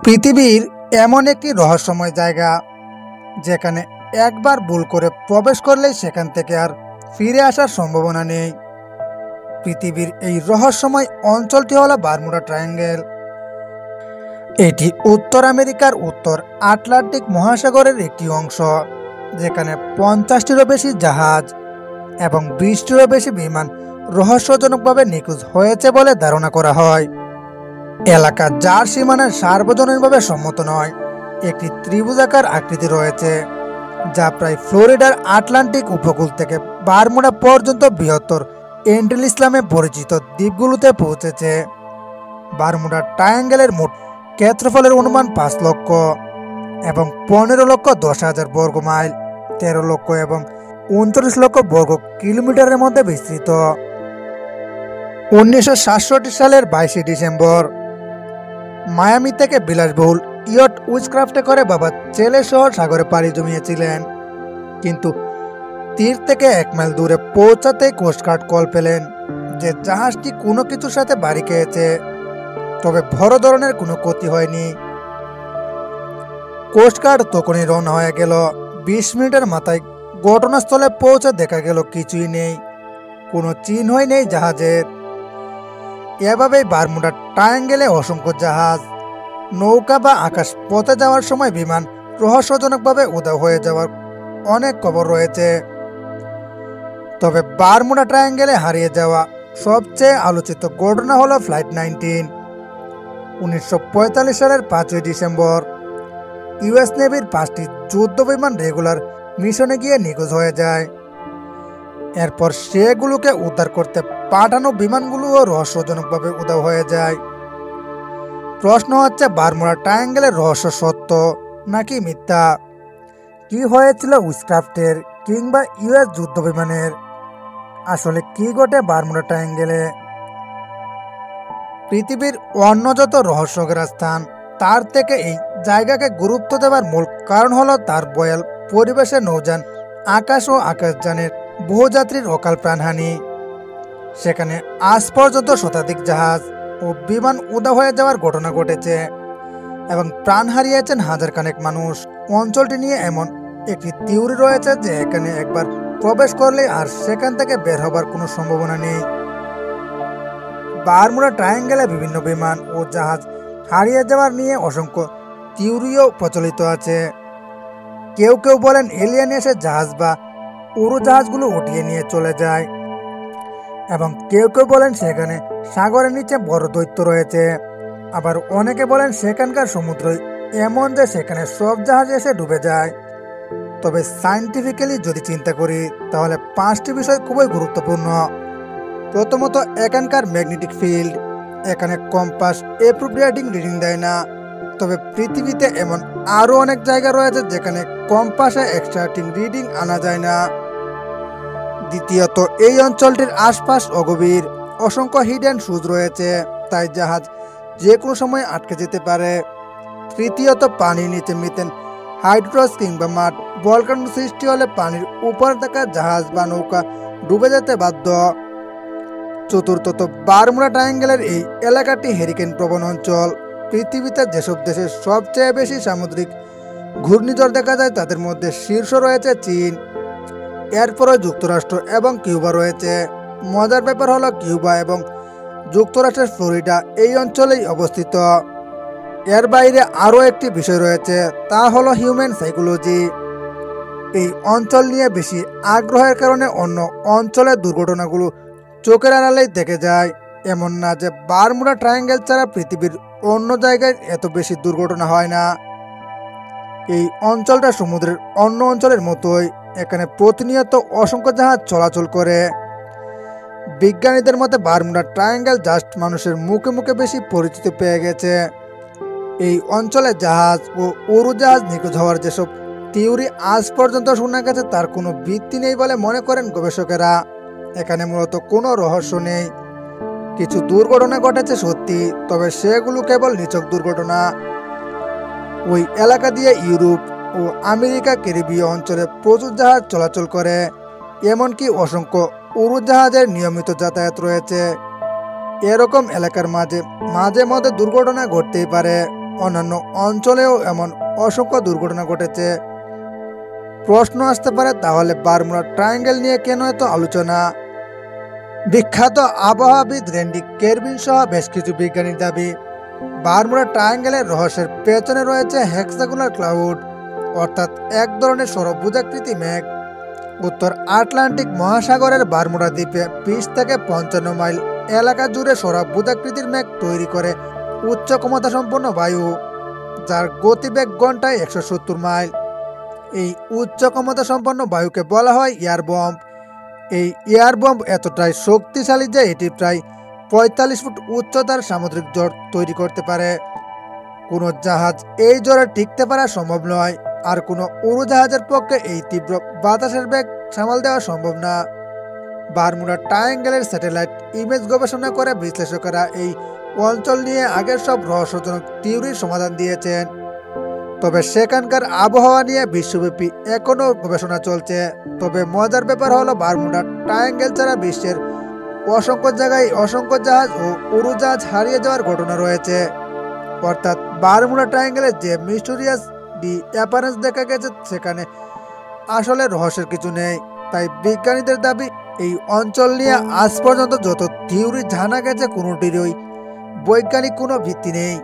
পৃথিবীর এমন একটি রহস্যময় জায়গা যেখানে একবার ভুল করে প্রবেশ করলেই সেখান থেকে আর ফিরে আসার সম্ভাবনা নেই। পৃথিবীর এই রহস্যময় অঞ্চলটি হলো বারমুডা ট্রায়াঙ্গেল। এটি উত্তর আমেরিকার উত্তর আটলান্টিক মহাসাগরের একটি অংশ, যেখানে 50টিরও বেশি জাহাজ এবং 20টিরও বেশি বিমান রহস্যজনকভাবে নিখোঁজ হয়েছে বলে ধারণা করা হয়। এলাকা যার সীমানায় সার্বজনীনভাবে সম্মত নয়, একটি ত্রিভুজাকার আকৃতি রয়েছে যা প্রায় ফ্লোরিডার আটলান্টিক উপকূল থেকে বারমুডা পর্যন্ত বৃহত্তর এন্টিলস নামে পরিচিত দ্বীপগুলোতে পৌঁছেছে। বারমুডা ট্রায়াঙ্গেলের মোট ক্ষেত্রফলের অনুমান 5 লক্ষ এবং 15,10,000 বর্গ মাইল, 13 লক্ষ এবং 29 লক্ষ বর্গ কিলোমিটারের মধ্যে বিস্তৃত। 1967 সালের 22 ডিসেম্বর মায়ামি থেকে বিলাসবহুল ইয়ট উইচক্রাফটে করে বাবা ছেলে সহ সাগরে পাড়ি জমিয়েছিলেন, কিন্তু তীর থেকে 1 মাইল দূরে পৌঁছাতেই কোস্টগার্ড কল পেলেন যে জাহাজটি কোনো কিছুর সাথে বাড়ি খেয়েছে, তবে বড় ধরনের কোনো ক্ষতি হয়নি। কোস্টগার্ড তখনই রওনা হয়ে গেল। 20 মিনিটের মাথায় ঘটনাস্থলে পৌঁছে দেখা গেল কিছুই নেই, কোনো চিহ্নই নেই জাহাজের। এভাবেই বারমুডা ট্রায়াঙ্গেলে অসংখ্য জাহাজ, নৌকা বা আকাশ পথে যাওয়ার সময় বিমান রহস্যজনকভাবে উধাও হয়ে যাওয়ার অনেক খবর রয়েছে। তবে বারমুডা ট্রায়াঙ্গেলে হারিয়ে যাওয়া সবচেয়ে আলোচিত ঘটনা হলো ফ্লাইট 19। 1945 সালের 5 ডিসেম্বর ইউএস নেভির 5টি যুদ্ধ বিমান রেগুলার মিশনে গিয়ে নিখোঁজ হয়ে যায়। এরপর সেগুলোকে উদ্ধার করতে পাঠানো বিমানগুলোও রহস্যজনকভাবে উধাও হয়ে যায়। প্রশ্ন হচ্ছে, বারমুডা ট্রায়াঙ্গেলের রহস্য সত্য নাকি মিথ্যা? কি হয়েছিল উইচক্রাফটের কিংবা ইউএস যুদ্ধ বিমানের? আসলে কি ঘটে বারমুডা ট্রায়াঙ্গেলে? পৃথিবীর অন্য যত রহস্যঘেরা স্থান, তার থেকে এই জায়গাকে গুরুত্ব দেওয়ার মূল কারণ হলো তার ভয়াল পরিবেশে নৌযান, আকাশ ও আকাশযানের বহুযাত্রীর অকাল প্রাণহানি। সেখানে আজ পর্যন্ত শতাধিক জাহাজ ও বিমান উধাও হয়ে যাওয়ার ঘটনা ঘটেছে এবং প্রাণ হারিয়েছেন হাজার খানেক মানুষ। অঞ্চলটি নিয়ে এমন একটি থিওরি রয়েছে যে এখানে একবার প্রবেশ করলে আর সেখান থেকে বের হবার কোনো সম্ভাবনা নেই। বারমুডা ট্রায়াঙ্গেলে বিভিন্ন বিমান ও জাহাজ হারিয়ে যাওয়ার নিয়ে অসংখ্য থিওরিও প্রচলিত আছে। কেউ কেউ বলেন এলিয়েন এসে জাহাজ বা উড়োজাহাজগুলো উঠিয়ে নিয়ে চলে যায়, এবং কেউ কেউ বলেন সেখানে সাগরের নিচে বড় দৈত্য রয়েছে। আবার অনেকে বলেন সেখানকার সমুদ্র এমন যে সেখানে সব জাহাজ এসে ডুবে যায়। তবে সায়েন্টিফিক্যালি যদি চিন্তা করি তাহলে 5টি বিষয় খুবই গুরুত্বপূর্ণ। প্রথমত, এখানকার ম্যাগনেটিক ফিল্ড। এখানে কম্পাস অ্যাপ্রোপ্রিয়েটিং রিডিং দেয় না, তবে পৃথিবীতে এমন আরও অনেক জায়গা রয়েছে যেখানে কম্পাসে এক্সট্রাক্টিং রিডিং আনা যায় না। দ্বিতীয়ত, এই অঞ্চলটির আশপাশ অগভীর, অসংখ্য হিডেন সুজ রয়েছে, তাই জাহাজ যে কোনো সময় আটকে যেতে পারে। তৃতীয়ত, পানির নিচে মিথেন হাইড্রোস কিংবা মাড ভলকান সৃষ্টি হলে পানির উপরে থাকা জাহাজ বা নৌকা ডুবে যেতে বাধ্য। চতুর্থত, বারমুডা ট্রায়াঙ্গেলের এই এলাকাটি হ্যারিকেন প্রবণ অঞ্চল। পৃথিবীতে যেসব দেশে সবচেয়ে বেশি সামুদ্রিক ঘূর্ণিঝড় দেখা যায় তাদের মধ্যে শীর্ষ রয়েছে চীন, এরপরে যুক্তরাষ্ট্র এবং কিউবা রয়েছে। মজার ব্যাপার হলো কিউবা এবং যুক্তরাষ্ট্রের ফ্লোরিডা এই অঞ্চলেই অবস্থিত। এর বাইরে আরও একটি বিষয় রয়েছে, তা হলো হিউম্যান সাইকোলজি। এই অঞ্চল নিয়ে বেশি আগ্রহের কারণে অন্য অঞ্চলের দুর্ঘটনাগুলো চোখের আড়ালেই দেখে যায়। এমন না যে বারমুডা ট্রায়াঙ্গেল ছাড়া পৃথিবীর অন্য জায়গায় এত বেশি দুর্ঘটনা হয় না। এই অঞ্চলটা সমুদ্রের অন্য অঞ্চলের মতোই, এখানে প্রতিনিয়ত অসংখ্য জাহাজ চলাচল করে। বিজ্ঞানীদের মতে বারমুডা ট্রায়াঙ্গেল জাস্ট মানুষের মুখে মুখে বেশি পরিচিত পেয়ে গেছে। এই অঞ্চলে জাহাজ ও উড়োজাহাজ নিখোঁজ হওয়ার যেসব থিওরি আজ পর্যন্ত শোনা গেছে তার কোনো ভিত্তি নেই বলে মনে করেন গবেষকেরা। এখানে মূলত কোনো রহস্য নেই। কিছু দুর্ঘটনা ঘটেছে সত্যি, তবে সেগুলো কেবল নিছক দুর্ঘটনা। ওই এলাকা দিয়ে ইউরোপ ও আমেরিকা ক্যারিবীয় অঞ্চলে প্রচুর জাহাজ চলাচল করে, এমনকি অসংখ্য উড়োজাহাজের নিয়মিত যাতায়াত রয়েছে। এরকম এলাকার মাঝে মাঝে মধ্যে দুর্ঘটনা ঘটতেই পারে, অন্যান্য অঞ্চলেও এমন অসংখ্য দুর্ঘটনা ঘটেছে। প্রশ্ন আসতে পারে, তাহলে বারমুডা ট্রায়াঙ্গেল নিয়ে কেন এত আলোচনা? বিখ্যাত আবহাওয়াবিদ র্যান্ডি কেরবিন সহ বেশ কিছু বিজ্ঞানীর দাবি, বারমুডা ট্রায়াঙ্গেলের রহস্যের পেছনে রয়েছে হেক্সাগোনাল ক্লাউড, অর্থাৎ এক ধরনের সৌরভুজাকৃতি মেঘ। উত্তর আটলান্টিক মহাসাগরের বারমুডা দ্বীপে 20 থেকে 55 মাইল এলাকা জুড়ে সৌরভুজাকৃতির মেঘ তৈরি করে উচ্চ ক্ষমতা সম্পন্ন বায়ু, যার গতিবেগ ঘন্টায় 170 মাইল। এই উচ্চ ক্ষমতা সম্পন্ন বায়ুকে বলা হয় এয়ার বম্ব। এই এয়ার বম্ব এতটাই শক্তিশালী যে এটি প্রায় 45 ফুট উচ্চতার সামুদ্রিক ঝড় তৈরি করতে পারে। কোনো জাহাজ এই ঝড়ে টিকতে পারা সম্ভব নয়, আর কোনো উড়োজাহাজের পক্ষে এই তীব্র বাতাসের বেগ সামাল দেওয়া সম্ভব না। বারমুডা ট্রায়াঙ্গেলের স্যাটেলাইট ইমেজ গবেষণা করে বিশ্লেষকেরা এই অঞ্চল নিয়ে আগের সব রহস্যজনক থিওরির সমাধান দিয়েছেন। তবে সেখানকার আবহাওয়া নিয়ে বিশ্বব্যাপী এখনও গবেষণা চলছে। তবে মজার ব্যাপার হলো, বারমুডা ট্রায়াঙ্গেল ছাড়া বিশ্বের অসংখ্য জায়গায় অসংখ্য জাহাজ ও উড়োজাহাজ হারিয়ে যাওয়ার ঘটনা রয়েছে। অর্থাৎ বারমুডা ট্রায়াঙ্গেলের যে মিস্টেরিয়াস ডি অ্যাপারেন্স দেখা গেছে, সেখানে আসলে রহস্যের কিছু নেই। তাই বিজ্ঞানীদের দাবি, এই অঞ্চল নিয়ে আজ পর্যন্ত যত থিওরি জানা গেছে, কোনোটিরই বৈজ্ঞানিক কোনো ভিত্তি নেই।